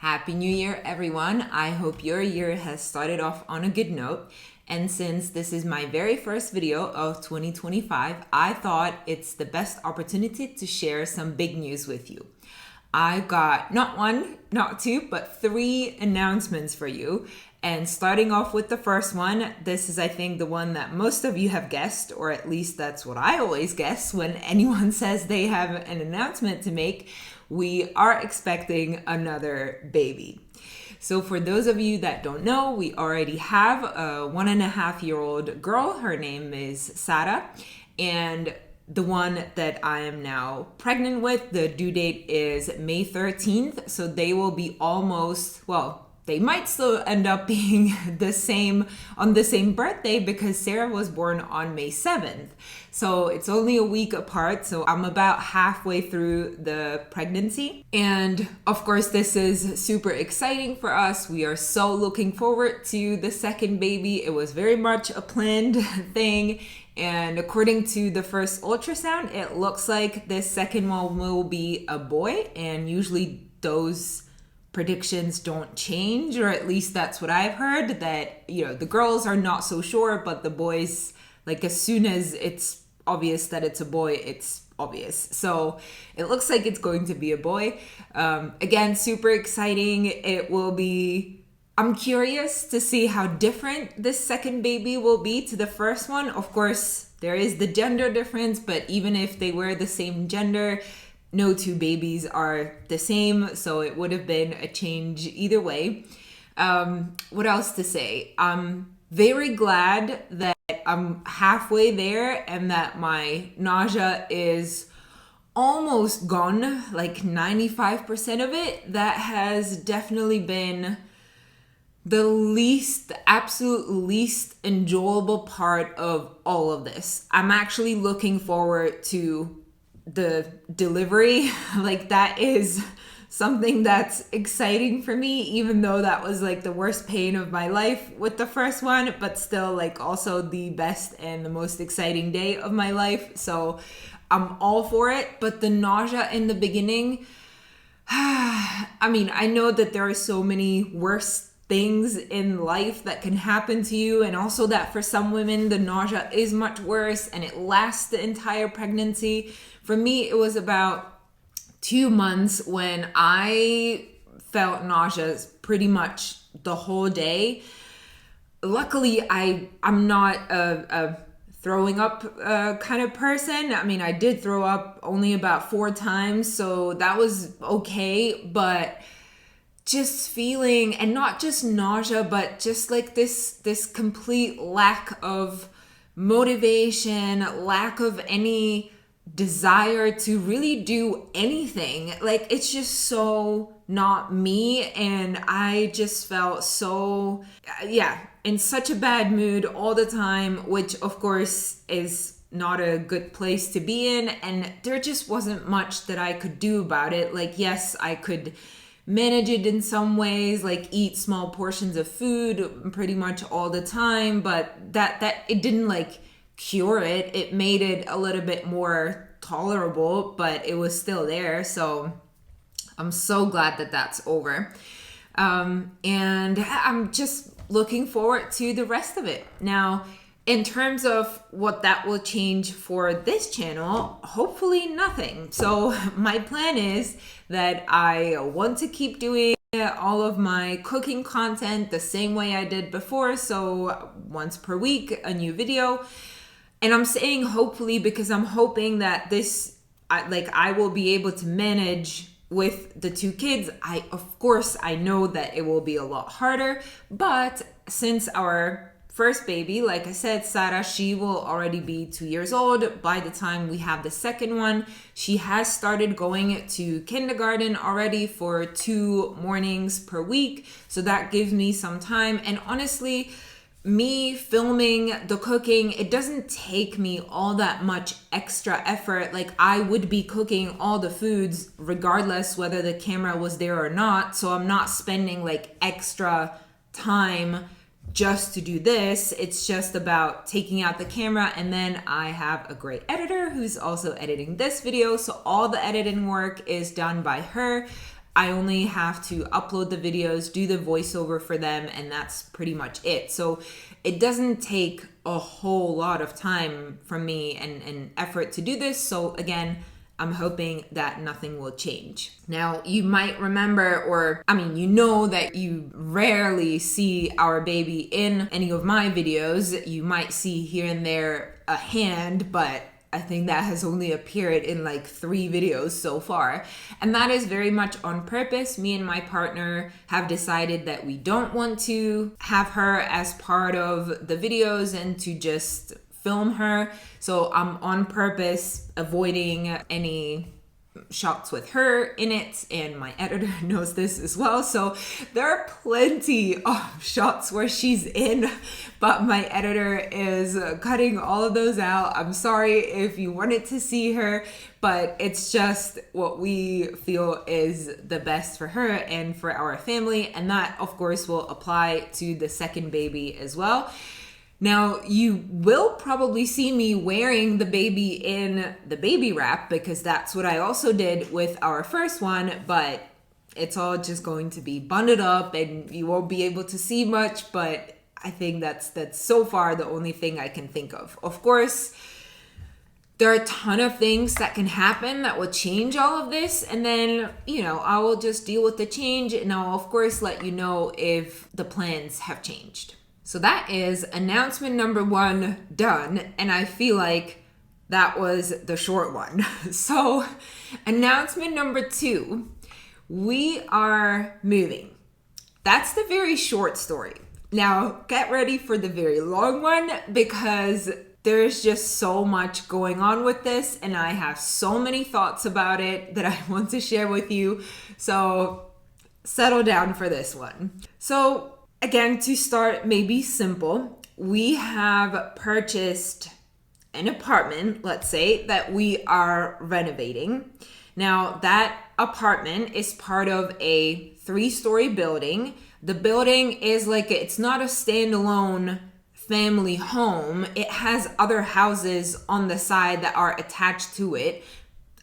Happy New Year, everyone. I hope your year has started off on a good note. And since this is my very first video of 2025, I thought it's the best opportunity to share some big news with you. I got not one, not two, but three announcements for you. And starting off with the first one, this is, I think, the one that most of you have guessed, or at least that's what I always guess when anyone says they have an announcement to make. We are expecting another baby. So for those of you that don't know, we already have a 1.5-year-old girl. Her name is Sarah. And the one that I am now pregnant with, the due date is May 13th. So they will be almost, well, they might still end up being on the same birthday because Sarah was born on May 7th. So it's only a week apart. So I'm about halfway through the pregnancy. And of course, this is super exciting for us. We are so looking forward to the second baby. It was very much a planned thing. And according to the first ultrasound, it looks like this second one will be a boy. And usually those predictions don't change, or at least that's what I've heard, that, the girls are not so sure, but the boys, like as soon as it's obvious that it's a boy, it's obvious. So it looks like it's going to be a boy. Again, super exciting. I'm curious to see how different this second baby will be to the first one. Of course, there is the gender difference, but even if they were the same gender, no two babies are the same, so it would have been a change either way. What else to say? I'm very glad that I'm halfway there and that my nausea is almost gone, like 95% of it. That has definitely been the absolute least enjoyable part of all of this. I'm actually looking forward to the delivery. Like, that is something that's exciting for me, even though that was like the worst pain of my life with the first one, but still like also the best and the most exciting day of my life. So I'm all for it. But the nausea in the beginning, I mean, I know that there are so many worse things in life that can happen to you, and also that for some women the nausea is much worse and it lasts the entire pregnancy. For me, it was about 2 months when I felt nauseous pretty much the whole day. Luckily, I'm not a throwing up kind of person. I mean, I did throw up only about 4 times, so that was okay. But just feeling, and not just nausea, but just like this complete lack of motivation, lack of any desire to really do anything. Like, it's just so not me. And I just felt so, in such a bad mood all the time, which of course is not a good place to be in. And there just wasn't much that I could do about it. Like, yes, I could manage it in some ways, like eat small portions of food pretty much all the time, but that it didn't like cure it. It made it a little bit more tolerable, but it was still there. So I'm so glad that that's over. And I'm just looking forward to the rest of it. Now, in terms of what that will change for this channel, hopefully nothing. So my plan is that I want to keep doing all of my cooking content the same way I did before. So once per week, a new video. And I'm saying hopefully because I'm hoping that I will be able to manage with the 2 kids. Of course, I know that it will be a lot harder, but since our first baby, like I said, Sarah, she will already be 2 years old by the time we have the second one. She has started going to kindergarten already for 2 mornings per week. So that gives me some time. And honestly, me filming the cooking, it doesn't take me all that much extra effort. Like, I would be cooking all the foods regardless whether the camera was there or not. So I'm not spending like extra time just to do this. It's just about taking out the camera, and then I have a great editor who's also editing this video. So all the editing work is done by her. I only have to upload the videos, do the voiceover for them, and that's pretty much it. So it doesn't take a whole lot of time from me and effort to do this. So again, I'm hoping that nothing will change. Now, you might remember, or I mean, you know that you rarely see our baby in any of my videos. You might see here and there a hand, but I think that has only appeared in like 3 videos so far. And that is very much on purpose. Me and my partner have decided that we don't want to have her as part of the videos and to just film her. So I'm on purpose avoiding any shots with her in it, and my editor knows this as well. So there are plenty of shots where she's in, but my editor is cutting all of those out. I'm sorry if you wanted to see her, but it's just what we feel is the best for her and for our family, and that of course will apply to the second baby as well. Now, you will probably see me wearing the baby in the baby wrap, because that's what I also did with our first one, but it's all just going to be bundled up and you won't be able to see much, but I think that's so far the only thing I can think of. Of course, there are a ton of things that can happen that will change all of this, and then, I will just deal with the change, and I'll of course let you know if the plans have changed. So that is announcement number 1 done, and I feel like that was the short one. So announcement number 2, we are moving. That's the very short story. Now get ready for the very long one, because there's just so much going on with this, and I have so many thoughts about it that I want to share with you. So settle down for this one. So again, to start maybe simple, we have purchased an apartment, let's say, that we are renovating. Now, that apartment is part of a 3-story building. The building is it's not a standalone family home. It has other houses on the side that are attached to it.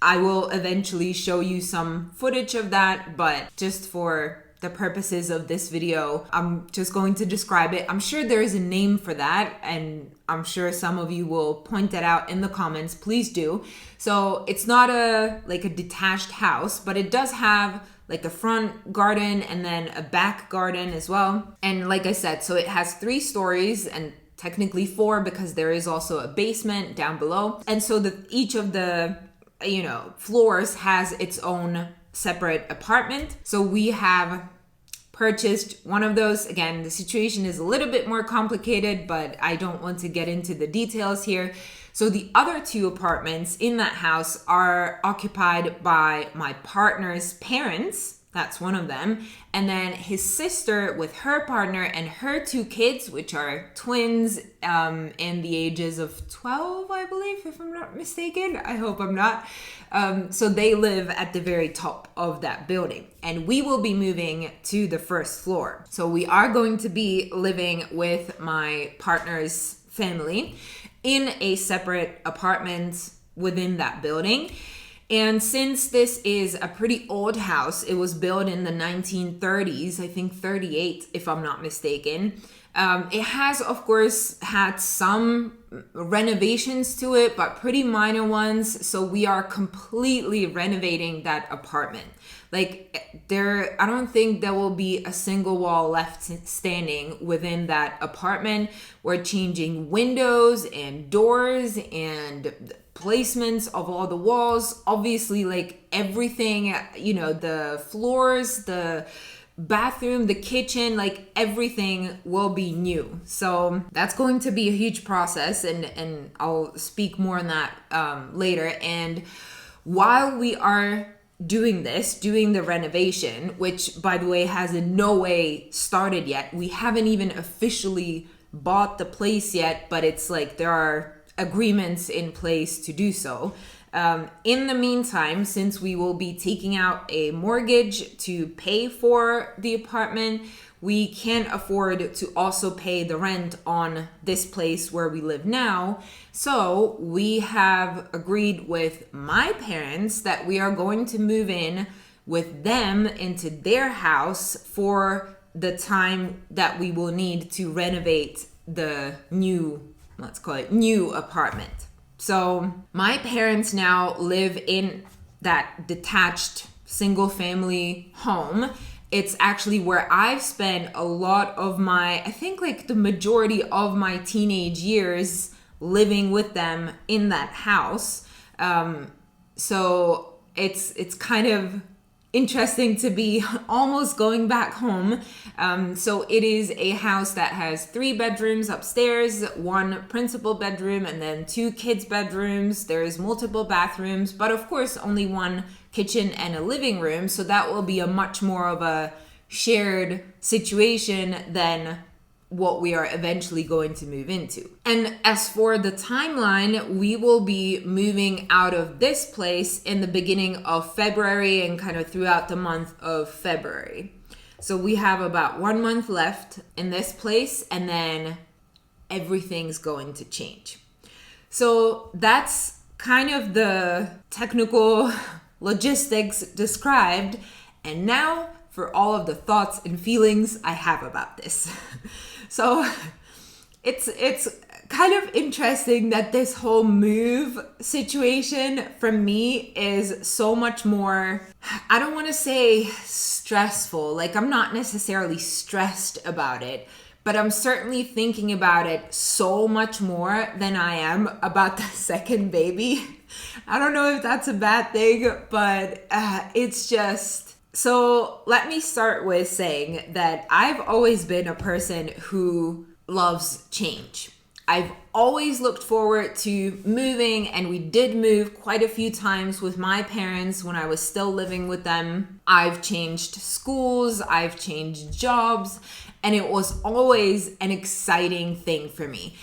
I will eventually show you some footage of that, but just for the purposes of this video, I'm just going to describe it. I'm sure there is a name for that, and I'm sure some of you will point that out in the comments. Please do. So it's not a detached house, but it does have a front garden and then a back garden as well. And like I said, so it has 3 stories, and technically 4 because there is also a basement down below. And so each of the floors has its own separate apartment. So we have purchased one of those. Again, the situation is a little bit more complicated, but I don't want to get into the details here. So the other 2 apartments in that house are occupied by my partner's parents. That's one of them. And then his sister with her partner and her 2 kids, which are twins, in the ages of 12, I believe, if I'm not mistaken. I hope I'm not. So they live at the very top of that building. And we will be moving to the 1st floor. So we are going to be living with my partner's family in a separate apartment within that building. And since this is a pretty old house, it was built in the 1930s, I think 38, if I'm not mistaken. It has, of course, had some renovations to it, but pretty minor ones. So we are completely renovating that apartment. I don't think there will be a single wall left standing within that apartment. We're changing windows and doors and placements of all the walls. Obviously, everything, the floors, the bathroom, the kitchen, everything will be new. So that's going to be a huge process, and I'll speak more on that later. And while we are doing the renovation, which by the way has in no way started yet, we haven't even officially bought the place yet, but it's there are agreements in place to do so. In the meantime, since we will be taking out a mortgage to pay for the apartment, we can't afford to also pay the rent on this place where we live now. So we have agreed with my parents that we are going to move in with them into their house for the time that we will need to renovate the new, let's call it new apartment. So my parents now live in that detached single family home. It's actually where I've spent a lot of my, I think like the majority of my teenage years living with them in that house. So it's kind of interesting to be almost going back home. So it is a house that has 3 bedrooms upstairs, 1 principal bedroom, and then 2 kids' bedrooms. There's multiple bathrooms, but of course only 1 kitchen and a living room. So that will be a much more of a shared situation than what we are eventually going to move into. And as for the timeline, we will be moving out of this place in the beginning of February and kind of throughout the month of February. So we have about 1 month left in this place, and then everything's going to change. So that's kind of the technical logistics described. And now for all of the thoughts and feelings I have about this. So it's kind of interesting that this whole move situation for me is so much more, I don't want to say stressful. Like, I'm not necessarily stressed about it, but I'm certainly thinking about it so much more than I am about the second baby. I don't know if that's a bad thing, but it's just... So let me start with saying that I've always been a person who loves change. I've always looked forward to moving, and we did move quite a few times with my parents when I was still living with them. I've changed schools, I've changed jobs, and it was always an exciting thing for me.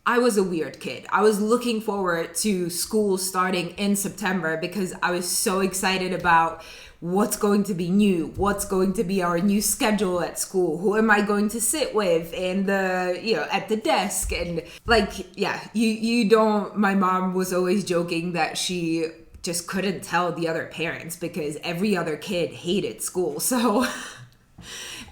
I was a weird kid. I was looking forward to school starting in September because I was so excited about what's going to be new, what's going to be our new schedule at school, who am I going to sit with in the, at the desk. And you don't, my mom was always joking that she just couldn't tell the other parents because every other kid hated school. So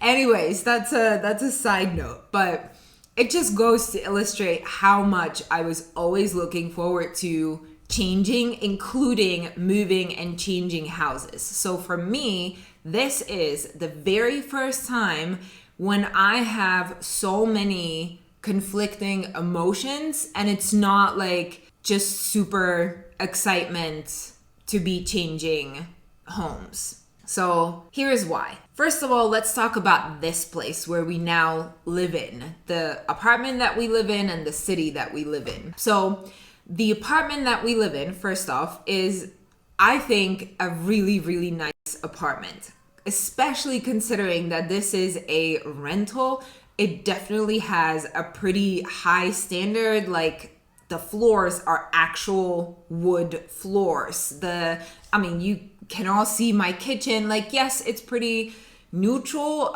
anyways, that's a side note, but it just goes to illustrate how much I was always looking forward to changing, including moving and changing houses. So for me, this is the very first time when I have so many conflicting emotions, and it's not like just super excitement to be changing homes. So here's why. First of all, let's talk about this place where we now live in, the apartment that we live in and the city that we live in. So the apartment that we live in, first off, is, I think, a really, really nice apartment, especially considering that this is a rental. It definitely has a pretty high standard, like the floors are actual wood floors. You can all see my kitchen. Like, yes, it's pretty neutral,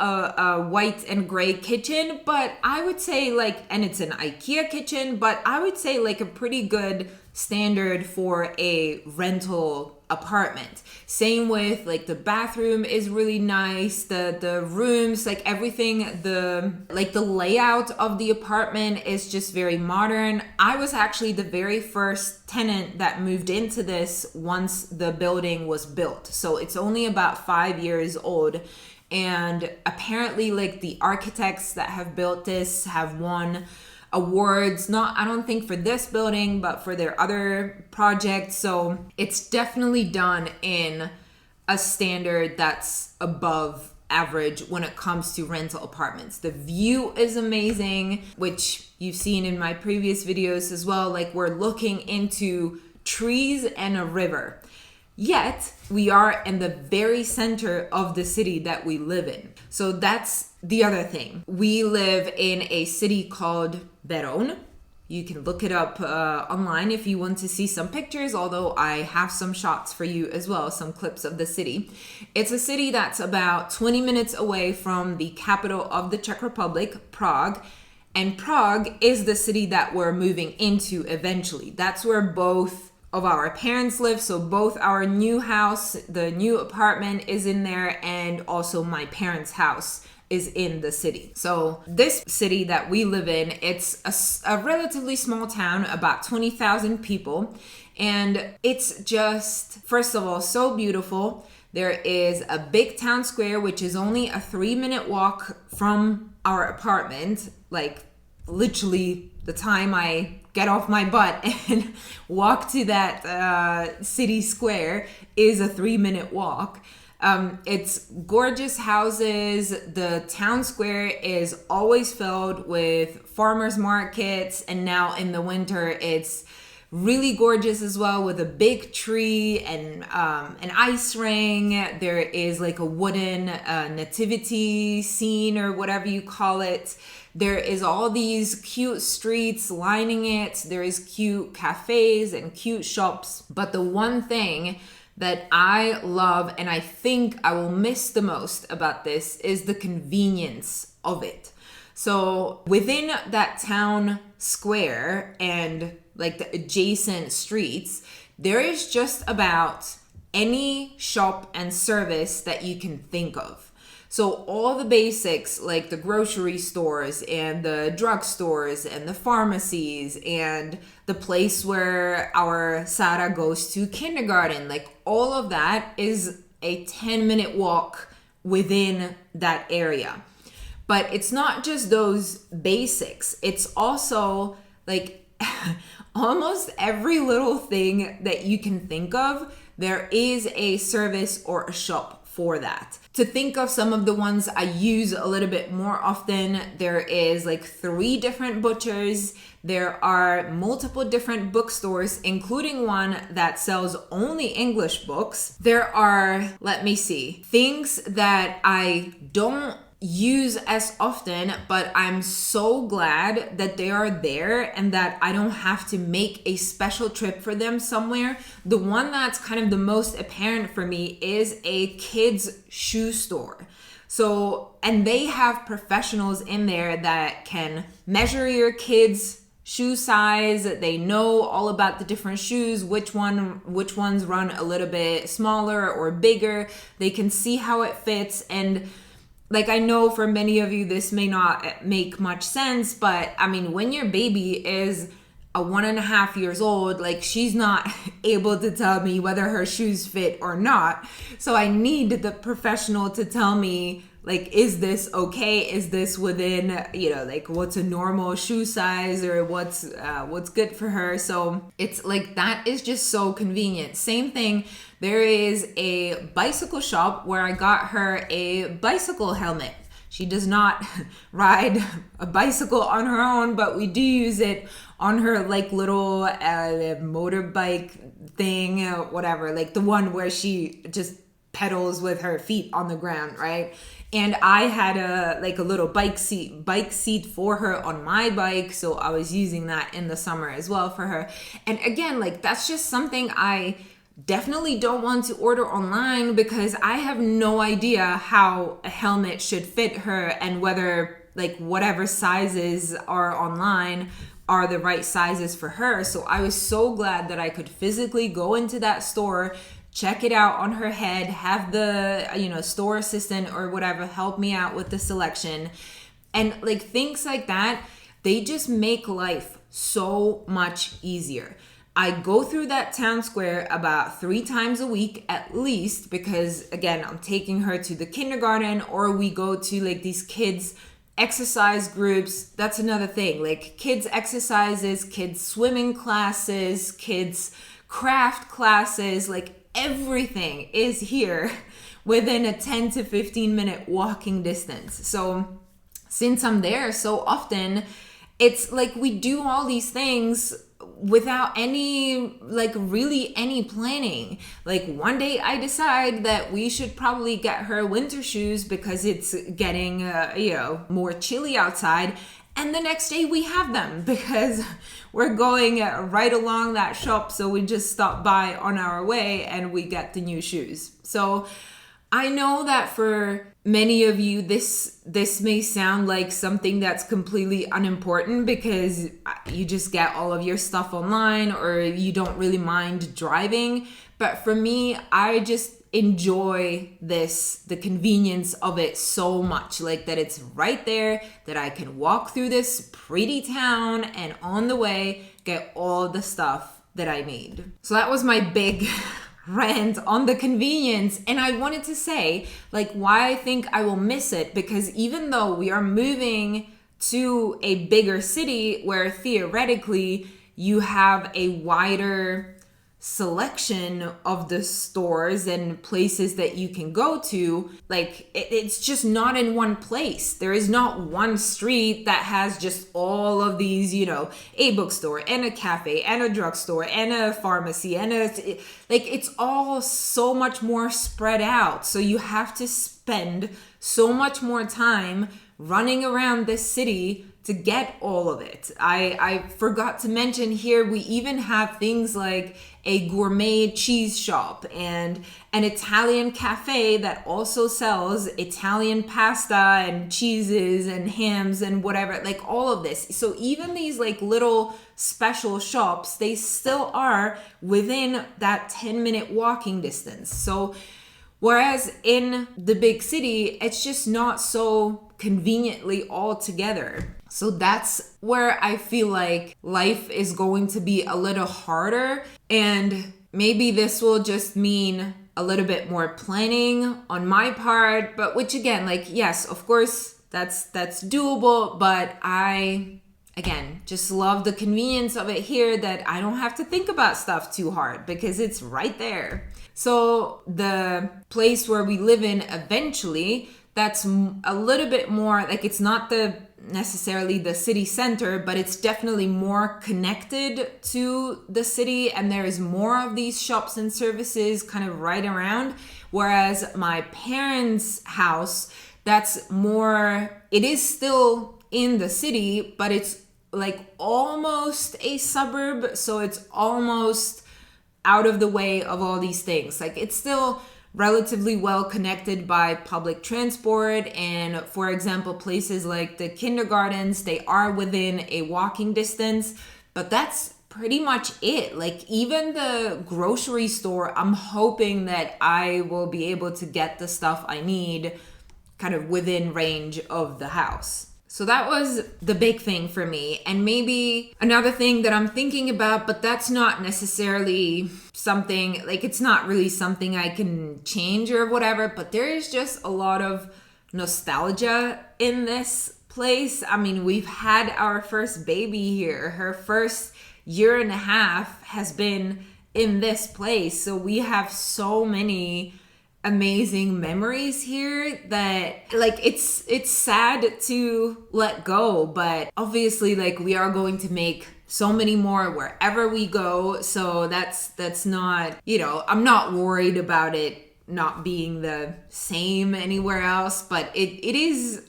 white and gray kitchen, but I would say and it's an IKEA kitchen, but I would say a pretty good standard for a rental apartment. Same with the bathroom is really nice, the rooms, everything, the layout of the apartment is just very modern. I was actually the very first tenant that moved into this once the building was built, so it's only about 5 years old. And apparently the architects that have built this have won awards, I don't think for this building, but for their other projects. So it's definitely done in a standard that's above average when it comes to rental apartments. The view is amazing, which you've seen in my previous videos as well. We're looking into trees and a river. Yet, we are in the very center of the city that we live in. So that's the other thing. We live in a city called Verón. You can look it up online if you want to see some pictures, although I have some shots for you as well, some clips of the city. It's a city that's about 20 minutes away from the capital of the Czech Republic, Prague. And Prague is the city that we're moving into eventually. That's where both of our parents live. So both our new house, the new apartment is in there, and also my parents' house is in the city. So this city that we live in, it's a relatively small town, about 20,000 people. And it's just, first of all, so beautiful. There is a big town square, which is only a 3-minute walk from our apartment. Like literally the time I get off my butt and walk to that city square is a 3-minute walk. It's gorgeous houses. The town square is always filled with farmers markets, and now in the winter it's really gorgeous as well, with a big tree and an ice ring. There is like a wooden nativity scene or whatever you call it. There is all these cute streets lining it. There is cute cafes and cute shops. But the one thing that I love and I think I will miss the most about this is the convenience of it. So within that town square and like the adjacent streets, there is just about any shop and service that you can think of. So all the basics, like the grocery stores and the drugstores and the pharmacies and the place where our Sarah goes to kindergarten, like all of that is a 10-minute walk within that area. But it's not just those basics. It's also like almost every little thing that you can think of, there is a service or a shop for that. To think of some of the ones I use a little bit more often, there is like 3 different butchers. There are multiple different bookstores, including one that sells only English books. There are, let me see, things that I don't use as often, but I'm so glad that they are there and that I don't have to make a special trip for them somewhere. The one that's kind of the most apparent for me is a kids shoe store. So, and they have professionals in there that can measure your kids' shoe size. They know all about the different shoes, which ones run a little bit smaller or bigger. They can see how it fits. And like, I know for many of you, this may not make much sense, but I mean, when your baby is a 1.5 years old, like she's not able to tell me whether her shoes fit or not. So I need the professional to tell me, like, is this okay? Is this within, like what's a normal shoe size or what's good for her? So it's like, that is just so convenient. Same thing. There is a bicycle shop where I got her a bicycle helmet. She does not ride a bicycle on her own, but we do use it on her like little motorbike thing, whatever, like the one where she just pedals with her feet on the ground, right? And I had a little bike seat for her on my bike, so I was using that in the summer as well for her. And again, like, that's just something I definitely don't want to order online, because I have no idea how a helmet should fit her and whether like whatever sizes are online are the right sizes for her. So I was so glad that I could physically go into that store, check it out on her head, have the store assistant or whatever help me out with the selection. And like things like that, they just make life so much easier. I go through that town square about 3 times a week at least, because again, I'm taking her to the kindergarten, or we go to like these kids exercise groups. That's another thing, like kids exercises, kids swimming classes, kids craft classes, like everything is here within a 10 to 15 minute walking distance. So since I'm there so often, it's like we do all these things without any planning. Like one day I decide that we should probably get her winter shoes because it's getting more chilly outside, and the next day we have them because we're going right along that shop, so we just stop by on our way and we get the new shoes. So I know that for many of you, this may sound like something that's completely unimportant because you just get all of your stuff online or you don't really mind driving. But for me, I just enjoy the convenience of it so much, like that it's right there, that I can walk through this pretty town and on the way get all the stuff that I need. So that was my big rant on the convenience. And I wanted to say like why I think I will miss it, because even though we are moving to a bigger city where theoretically you have a wider selection of the stores and places that you can go to, like it's just not in one place. There is not one street that has just all of these, a bookstore and a cafe and a drugstore and a pharmacy and it's all so much more spread out. So you have to spend so much more time running around this city to get all of it. I forgot to mention here, we even have things like a gourmet cheese shop and an Italian cafe that also sells Italian pasta and cheeses and hams and whatever, like all of this. So even these like little special shops, they still are within that 10-minute walking distance. So whereas in the big city, it's just not so conveniently all together. So that's where I feel like life is going to be a little harder. And maybe this will just mean a little bit more planning on my part. But which again, like, yes, of course, that's doable. But I, again, just love the convenience of it here, that I don't have to think about stuff too hard because it's right there. So the place where we live in eventually, that's a little bit more like, it's not necessarily the city center, but it's definitely more connected to the city, and there is more of these shops and services kind of right around. Whereas my parents' house, that's more, it is still in the city, but it's like almost a suburb, so it's almost out of the way of all these things. Like it's still relatively well connected by public transport, and for example, places like the kindergartens, they are within a walking distance, but that's pretty much it. Like even the grocery store, I'm hoping that I will be able to get the stuff I need kind of within range of the house. So that was the big thing for me. And maybe another thing that I'm thinking about, but that's not necessarily something, like it's not really something I can change or whatever, but there is just a lot of nostalgia in this place. I mean, we've had our first baby here. Her first year and a half has been in this place. So we have so many amazing memories here that like it's sad to let go, but obviously like we are going to make so many more wherever we go. So that's not, I'm not worried about it not being the same anywhere else, but it's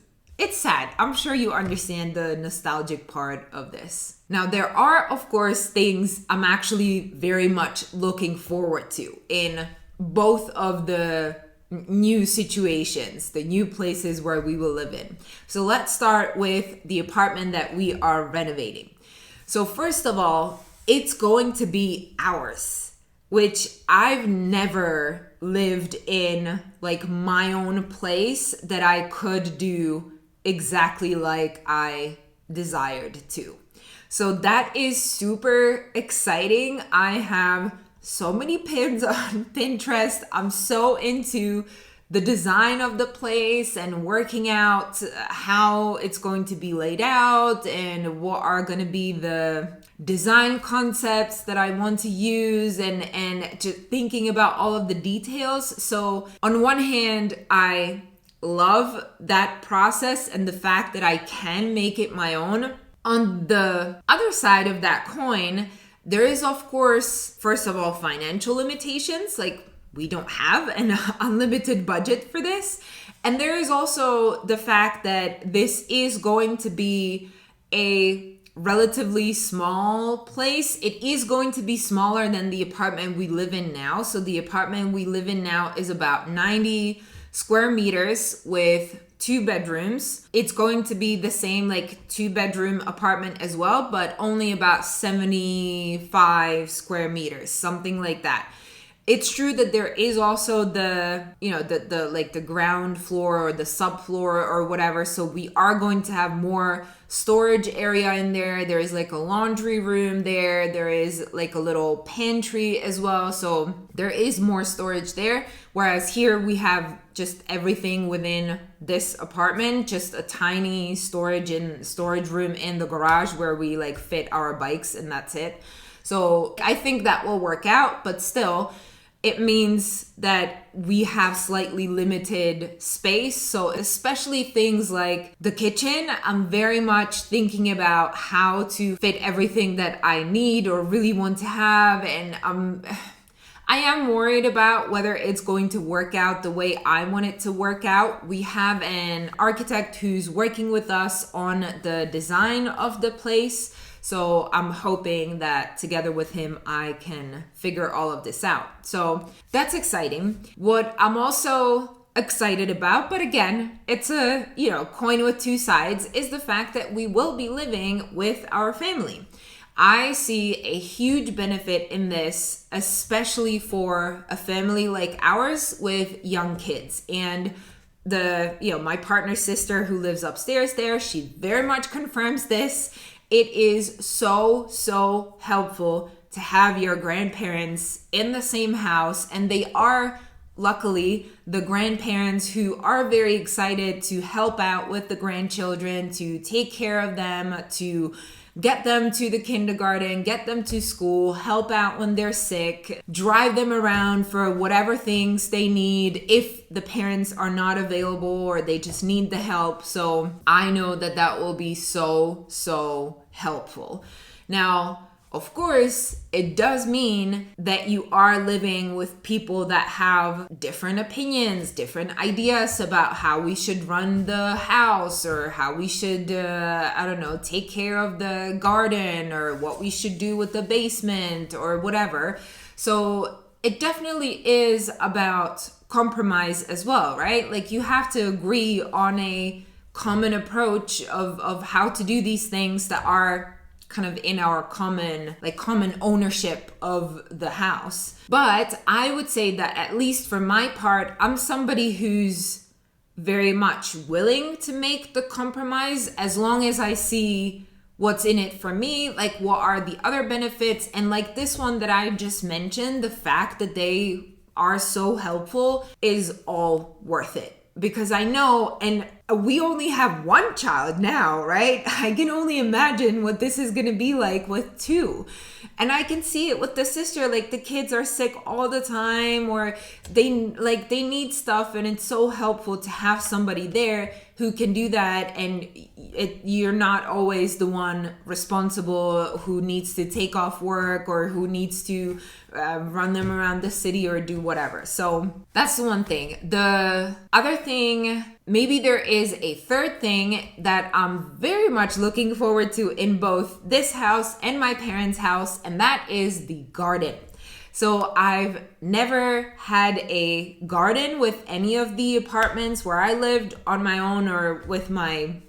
sad. I'm sure you understand the nostalgic part of this. Now, there are, of course, things I'm actually very much looking forward to in both of the new situations, the new places where we will live in. So let's start with the apartment that we are renovating. So first of all, it's going to be ours, which I've never lived in like my own place that I could do exactly like I desired to. So that is super exciting. I have so many pins on Pinterest. I'm so into the design of the place and working out how it's going to be laid out and what are going to be the design concepts that I want to use and just thinking about all of the details. So on one hand, I love that process and the fact that I can make it my own. On the other side of that coin, there is, of course, first of all, financial limitations. Like we don't have an unlimited budget for this. And there is also the fact that this is going to be a relatively small place. It is going to be smaller than the apartment we live in now. So the apartment we live in now is about 90 square meters with 2 bedrooms. It's going to be the same like 2-bedroom apartment as well, but only about 75 square meters, something like that. It's true that there is also the like the ground floor or the subfloor or whatever. So we are going to have more storage area in there. There is like a laundry room there. There is like a little pantry as well. So there is more storage there. Whereas here we have just everything within this apartment, just a tiny storage room in the garage where we like fit our bikes, and that's it. So I think that will work out, but still, it means that we have slightly limited space. So especially things like the kitchen, I'm very much thinking about how to fit everything that I need or really want to have. And I am worried about whether it's going to work out the way I want it to work out. We have an architect who's working with us on the design of the place. So I'm hoping that together with him, I can figure all of this out. So that's exciting. What I'm also excited about, but again, it's a, coin with two sides, is the fact that we will be living with our family. I see a huge benefit in this, especially for a family like ours with young kids. And my partner's sister who lives upstairs there, she very much confirms this. It is so helpful to have your grandparents in the same house, and they are luckily the grandparents who are very excited to help out with the grandchildren, to take care of them, to get them to the kindergarten, get them to school, help out when they're sick, drive them around for whatever things they need if the parents are not available or they just need the help. So I know that will be so helpful. Now, of course, it does mean that you are living with people that have different opinions, different ideas about how we should run the house or how we should, take care of the garden or what we should do with the basement or whatever. So it definitely is about compromise as well, right? Like you have to agree on a common approach of how to do these things that are kind of in our common ownership of the house. But I would say that at least for my part, I'm somebody who's very much willing to make the compromise as long as I see what's in it for me, like what are the other benefits. And like this one that I just mentioned, the fact that they are so helpful is all worth it. Because I know, and we only have one child now, right? I can only imagine what this is going to be like with 2. And I can see it with the sister, like the kids are sick all the time or they need stuff, and it's so helpful to have somebody there who can do that, and you're not always the one responsible who needs to take off work or who needs to run them around the city or do whatever. So that's the one thing. The other thing, maybe there is a third thing that I'm very much looking forward to in both this house and my parents' house, and that is the garden. So I've never had a garden with any of the apartments where I lived on my own or with my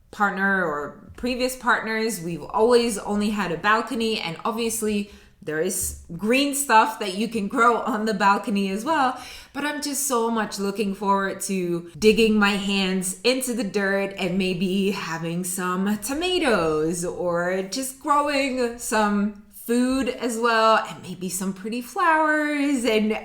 partner or previous partners. We've always only had a balcony, and obviously there is green stuff that you can grow on the balcony as well. But I'm just so much looking forward to digging my hands into the dirt and maybe having some tomatoes or just growing some food as well, and maybe some pretty flowers. And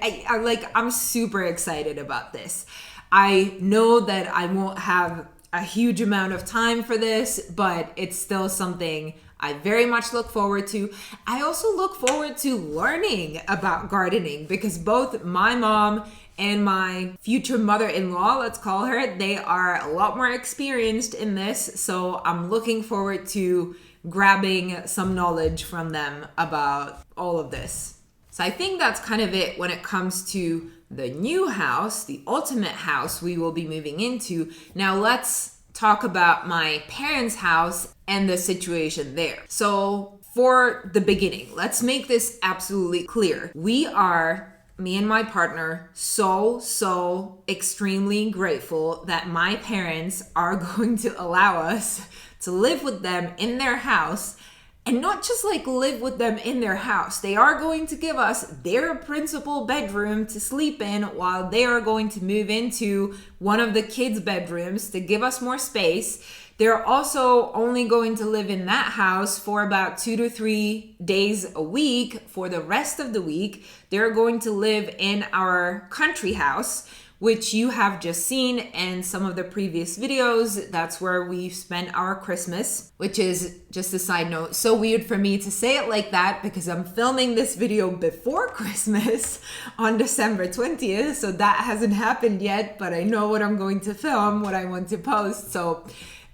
I'm super excited about this. I know that I won't have a huge amount of time for this, but it's still something I very much look forward to. I also look forward to learning about gardening because both my mom and my future mother-in-law, let's call her, they are a lot more experienced in this. So I'm looking forward to grabbing some knowledge from them about all of this. So I think that's kind of it when it comes to the new house, the ultimate house we will be moving into. Now let's talk about my parents' house and the situation there. So for the beginning, let's make this absolutely clear. We are me and my partner, so extremely grateful that my parents are going to allow us to live with them in their house. And not just like live with them in their house. They are going to give us their principal bedroom to sleep in, while they are going to move into one of the kids' bedrooms to give us more space. They're also only going to live in that house for about 2 to 3 days a week. For the rest of the week, they're going to live in our country house, which you have just seen in some of the previous videos. That's where we spent our Christmas, which is, just a side note, so weird for me to say it like that because I'm filming this video before Christmas on December 20th. So that hasn't happened yet, but I know what I'm going to film, what I want to post. So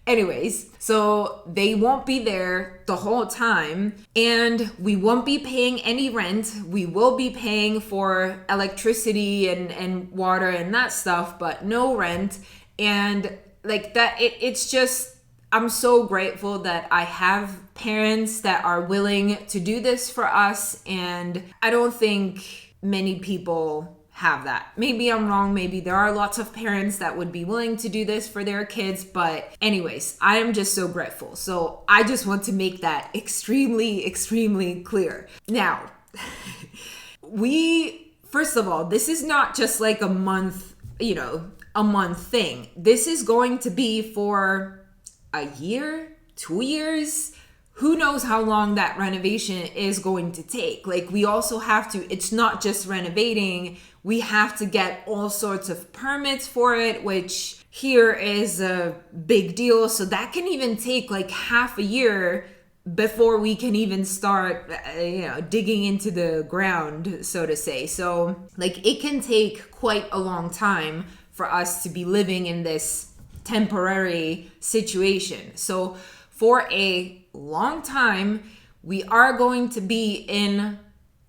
anyways, so they won't be there the whole time, and we won't be paying any rent. We will be paying for electricity and water and that stuff, but no rent. And like that, it's just, I'm so grateful that I have parents that are willing to do this for us, and I don't think many people have that. Maybe I'm wrong. Maybe there are lots of parents that would be willing to do this for their kids. But anyways, I am just so grateful. So I just want to make that extremely clear. Now, first of all, this is not just like a month thing. This is going to be for a year, 2 years. Who knows how long that renovation is going to take. Like, we also have to, it's not just renovating, we have to get all sorts of permits for it, which here is a big deal. So that can even take like half a year before we can even start digging into the ground, so to say. So like, it can take quite a long time for us to be living in this temporary situation. So for a long time, we are going to be in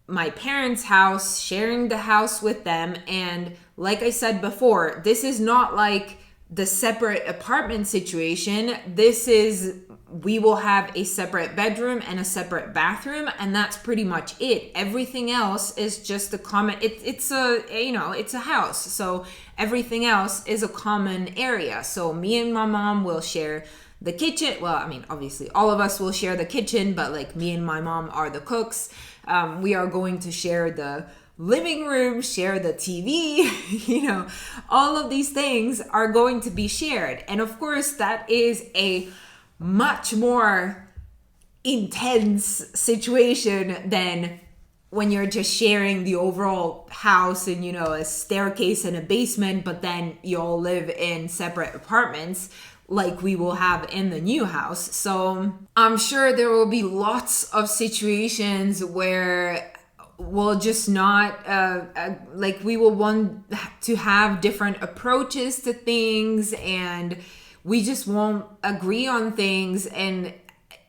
my parents' house, sharing the house with them. And like I said before, this is not like the separate apartment situation. This is, we will have a separate bedroom and a separate bathroom, and that's pretty much it. Everything else is just a common, it's a house. So everything else is a common area. So me and my mom will share the kitchen. Well, I mean, obviously all of us will share the kitchen, but like, me and my mom are the cooks. We are going to share the living room, share the TV, all of these things are going to be shared. And of course, that is a much more intense situation than when you're just sharing the overall house and, a staircase and a basement, but then you all live in separate apartments like we will have in the new house. So I'm sure there will be lots of situations where we'll just not, we will want to have different approaches to things, and we just won't agree on things. And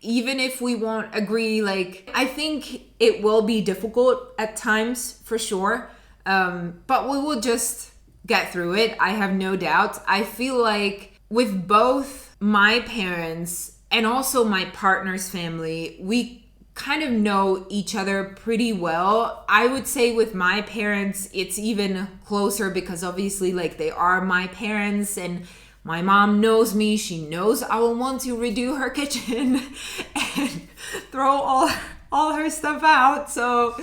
even if we won't agree, I think it will be difficult at times for sure. But we will just get through it. I have no doubt. I feel like with both my parents and also my partner's family, we kind of know each other pretty well. I would say with my parents, it's even closer because obviously they are my parents, and my mom knows me. She knows I will want to redo her kitchen and throw all her stuff out. So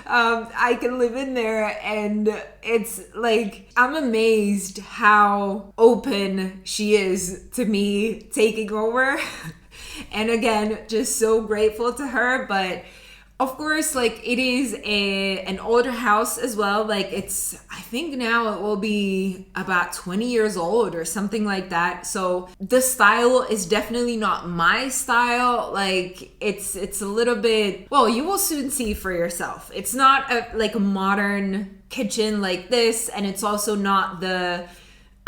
I can live in there, and it's like, I'm amazed how open she is to me taking over. And again, just so grateful to her. But of course, it is an older house as well. I think now it will be about 20 years old or something like that. So the style is definitely not my style. It's a little bit, well, you will soon see for yourself. It's not a modern kitchen like this, and it's also not the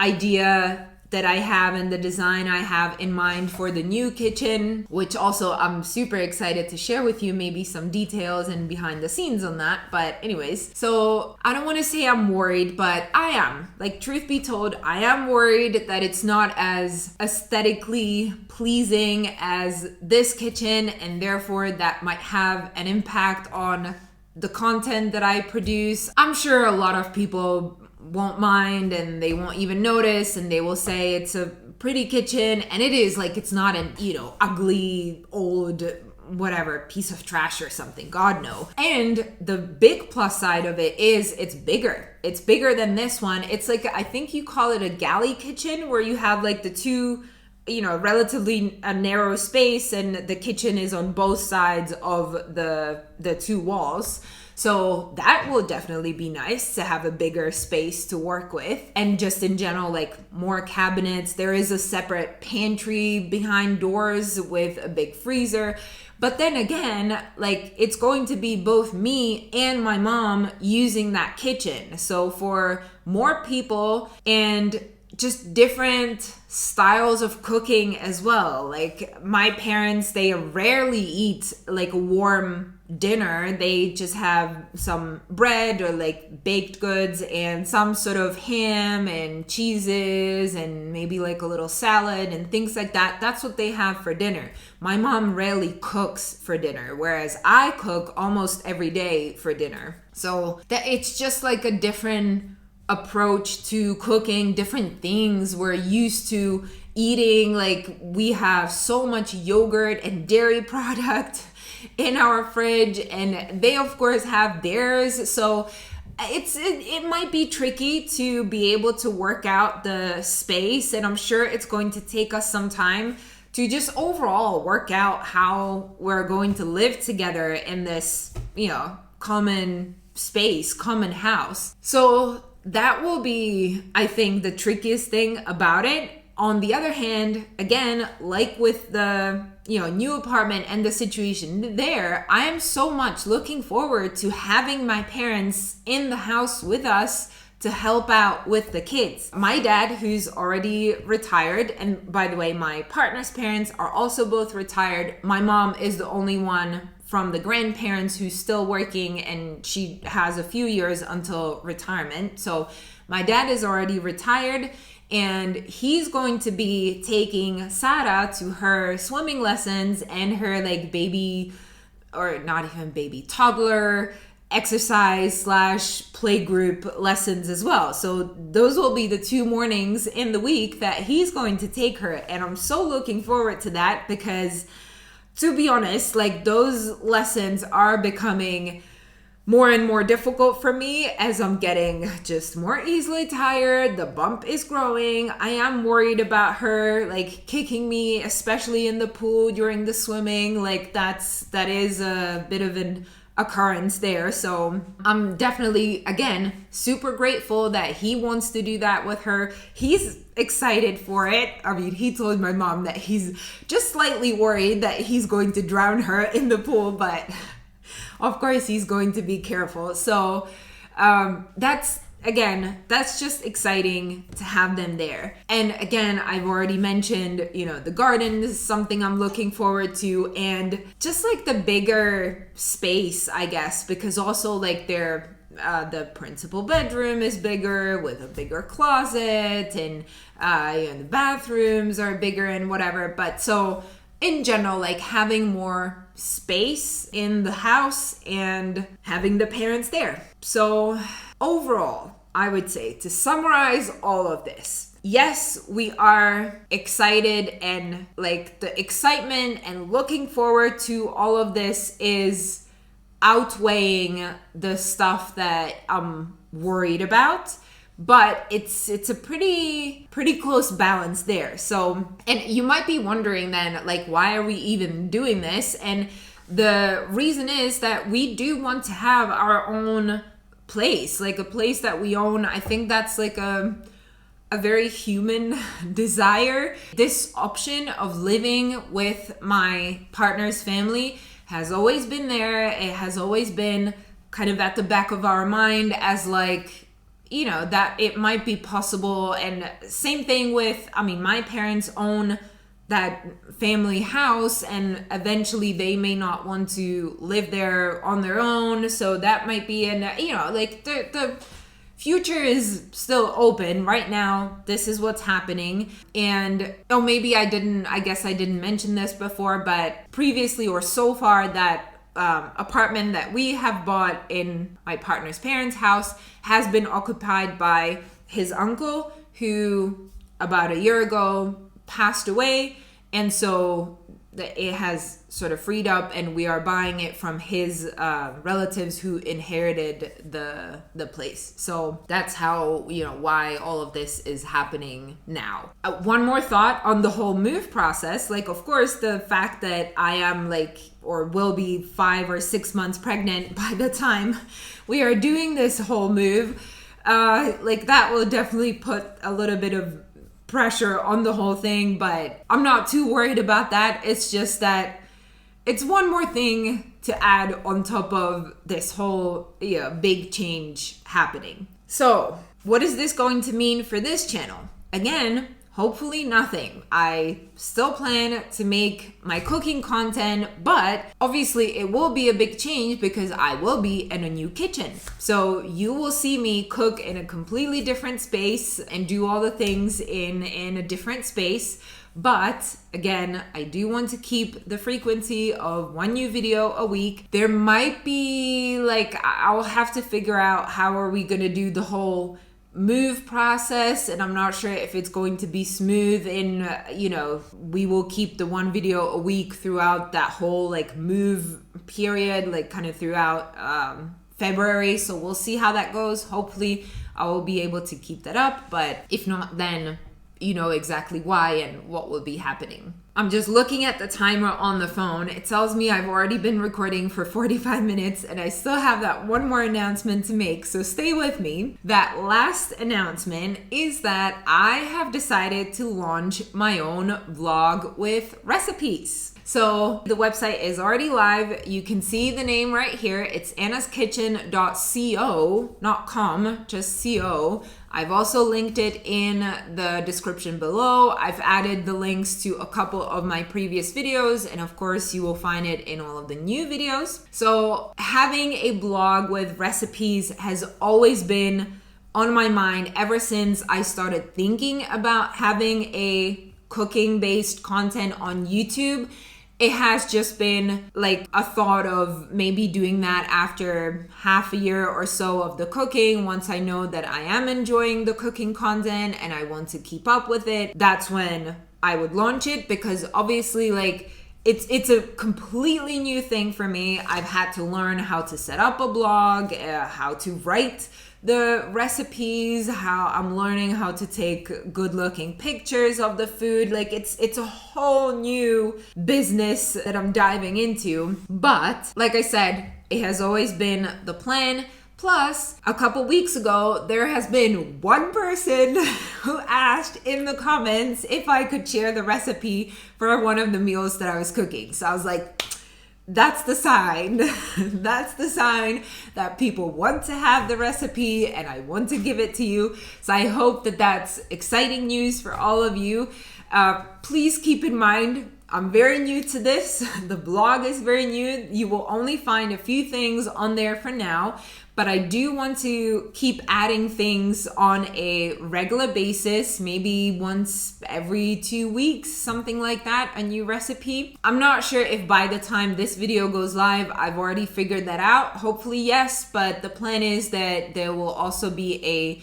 idea that I have and the design I have in mind for the new kitchen, which also I'm super excited to share with you, maybe some details and behind the scenes on that. But anyways, so I don't want to say I'm worried, but I am. Truth be told, I am worried that it's not as aesthetically pleasing as this kitchen, and therefore that might have an impact on the content that I produce. I'm sure a lot of people won't mind and they won't even notice, and they will say it's a pretty kitchen, and it is. Like, it's not an, ugly old whatever piece of trash or something, god no. And the big plus side of it is it's bigger than this one. It's like, I think you call it a galley kitchen, where you have like the two, relatively a narrow space, and the kitchen is on both sides of the two walls. So that will definitely be nice to have a bigger space to work with. And just in general, like more cabinets. There is a separate pantry behind doors with a big freezer. But then again, like, it's going to be both me and my mom using that kitchen. So for more people and just different styles of cooking as well. Like, my parents, they rarely eat like a warm dinner. They just have some bread or like baked goods and some sort of ham and cheeses and maybe like a little salad and things like that. That's what they have for dinner. My mom rarely cooks for dinner, whereas I cook almost every day for dinner. So that it's just like a different approach to cooking, different things we're used to eating. Like, we have so much yogurt and dairy product in our fridge, and they of course have theirs. So it might be tricky to be able to work out the space, and I'm sure it's going to take us some time to just overall work out how we're going to live together in this, common space, common house. So that will be, I think, the trickiest thing about it. On the other hand, again, like with the new apartment and the situation there, I am so much looking forward to having my parents in the house with us to help out with the kids. My dad, who's already retired, and by the way, my partner's parents are also both retired. My mom is the only one from the grandparents who's still working, and she has a few years until retirement. So my dad is already retired, and he's going to be taking Sarah to her swimming lessons and her like baby, or not even baby, toddler exercise / playgroup lessons as well. So those will be the 2 mornings in the week that he's going to take her. And I'm so looking forward to that, because to be honest, like, those lessons are becoming more and more difficult for me as I'm getting just more easily tired. The bump is growing. I am worried about her like kicking me, especially in the pool during the swimming. Like, that is a bit of an occurrence there. So I'm definitely, again, super grateful that he wants to do that with her. He's excited for it. I mean, he told my mom that he's just slightly worried that he's going to drown her in the pool, but of course he's going to be careful. So that's just exciting to have them there. And again, I've already mentioned, the garden is something I'm looking forward to, and just like the bigger space, I guess, because also like the principal bedroom is bigger with a bigger closet, and the bathrooms are bigger and whatever. But so in general, like having more space in the house and having the parents there. So overall, I would say, to summarize all of this, yes, we are excited, and like the excitement and looking forward to all of this is outweighing the stuff that I'm worried about. But it's a pretty close balance there. So, and you might be wondering then, like, why are we even doing this? And the reason is that we do want to have our own place, like a place that we own. I think that's like a very human desire. This option of living with my partner's family has always been there. It has always been kind of at the back of our mind as like, that it might be possible. And same thing with, my parents own that family house, and eventually they may not want to live there on their own. So that might be like the future is still open right now. This is what's happening. And maybe I guess I didn't mention this before, but previously or so far, that apartment that we have bought in my partner's parents' house has been occupied by his uncle, who about a year ago passed away. And so it has sort of freed up, and we are buying it from his relatives who inherited the place. So that's how, why all of this is happening now. One more thought on the whole move process. Like, of course, the fact that I am or will be 5 or 6 months pregnant by the time we are doing this whole move, that will definitely put a little bit of pressure on the whole thing, but I'm not too worried about that. It's just that it's one more thing to add on top of this whole big change happening. So what is this going to mean for this channel? Again, hopefully nothing. I still plan to make my cooking content, but obviously it will be a big change because I will be in a new kitchen. So you will see me cook in a completely different space and do all the things in a different space. But again, I do want to keep the frequency of one new video a week. There might be I'll have to figure out how are we gonna do the whole move process, and I'm not sure if it's going to be smooth in we will keep the one video a week throughout that whole move period, kind of throughout February. So we'll see how that goes. Hopefully I will be able to keep that up, but if not, then you know exactly why and what will be happening. I'm just looking at the timer on the phone. It tells me I've already been recording for 45 minutes and I still have that one more announcement to make, so stay with me. That last announcement is that I have decided to launch my own vlog with recipes. So the website is already live. You can see the name right here. It's annaskitchen.co, not com, just co. I've also linked it in the description below. I've added the links to a couple of my previous videos, and of course you will find it in all of the new videos. So having a blog with recipes has always been on my mind ever since I started thinking about having a cooking-based content on YouTube. It has just been a thought of maybe doing that after half a year or so of the cooking. Once I know that I am enjoying the cooking content and I want to keep up with it, that's when I would launch it, because obviously it's a completely new thing for me. I've had to learn how to set up a blog, how to write the recipes, how I'm learning how to take good looking pictures of the food. It's a whole new business that I'm diving into. But like I said, it has always been the plan. Plus, a couple weeks ago, there has been one person who asked in the comments if I could share the recipe for one of the meals that I was cooking. So I was like, that's the sign. That's the sign that people want to have the recipe and I want to give it to you. So I hope that that's exciting news for all of you. Please keep in mind, I'm very new to this. The blog is very new. You will only find a few things on there for now, but I do want to keep adding things on a regular basis, maybe once every 2 weeks, something like that, a new recipe. I'm not sure if by the time this video goes live, I've already figured that out. Hopefully yes, but the plan is that there will also be a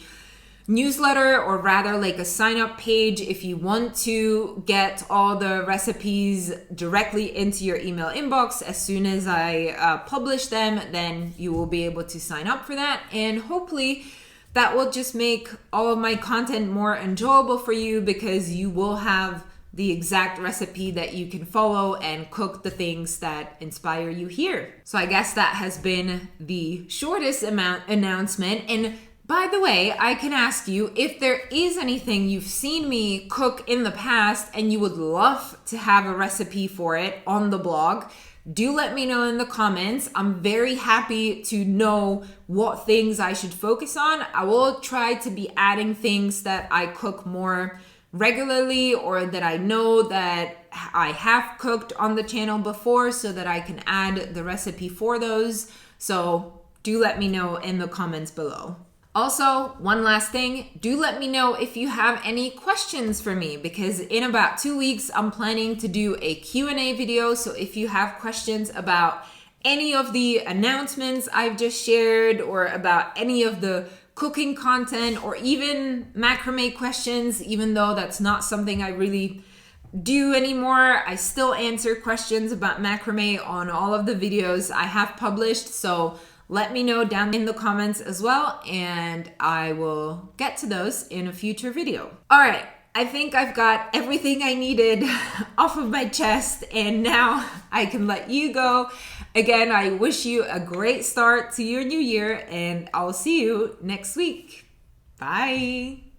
newsletter, or rather a sign up page if you want to get all the recipes directly into your email inbox. As soon as I publish them, then you will be able to sign up for that, and hopefully that will just make all of my content more enjoyable for you, because you will have the exact recipe that you can follow and cook the things that inspire you here. So I guess that has been the shortest announcement. And by the way, I can ask you if there is anything you've seen me cook in the past and you would love to have a recipe for it on the blog. Do let me know in the comments. I'm very happy to know what things I should focus on. I will try to be adding things that I cook more regularly, or that I know that I have cooked on the channel before, so that I can add the recipe for those. So do let me know in the comments below. Also, one last thing, do let me know if you have any questions for me, because in about 2 weeks, I'm planning to do a Q&A video. So if you have questions about any of the announcements I've just shared, or about any of the cooking content, or even macrame questions, even though that's not something I really do anymore. I still answer questions about macrame on all of the videos I have published, so let me know down in the comments as well, and I will get to those in a future video. All right, I think I've got everything I needed off of my chest, and now I can let you go. Again, I wish you a great start to your new year, and I'll see you next week. Bye.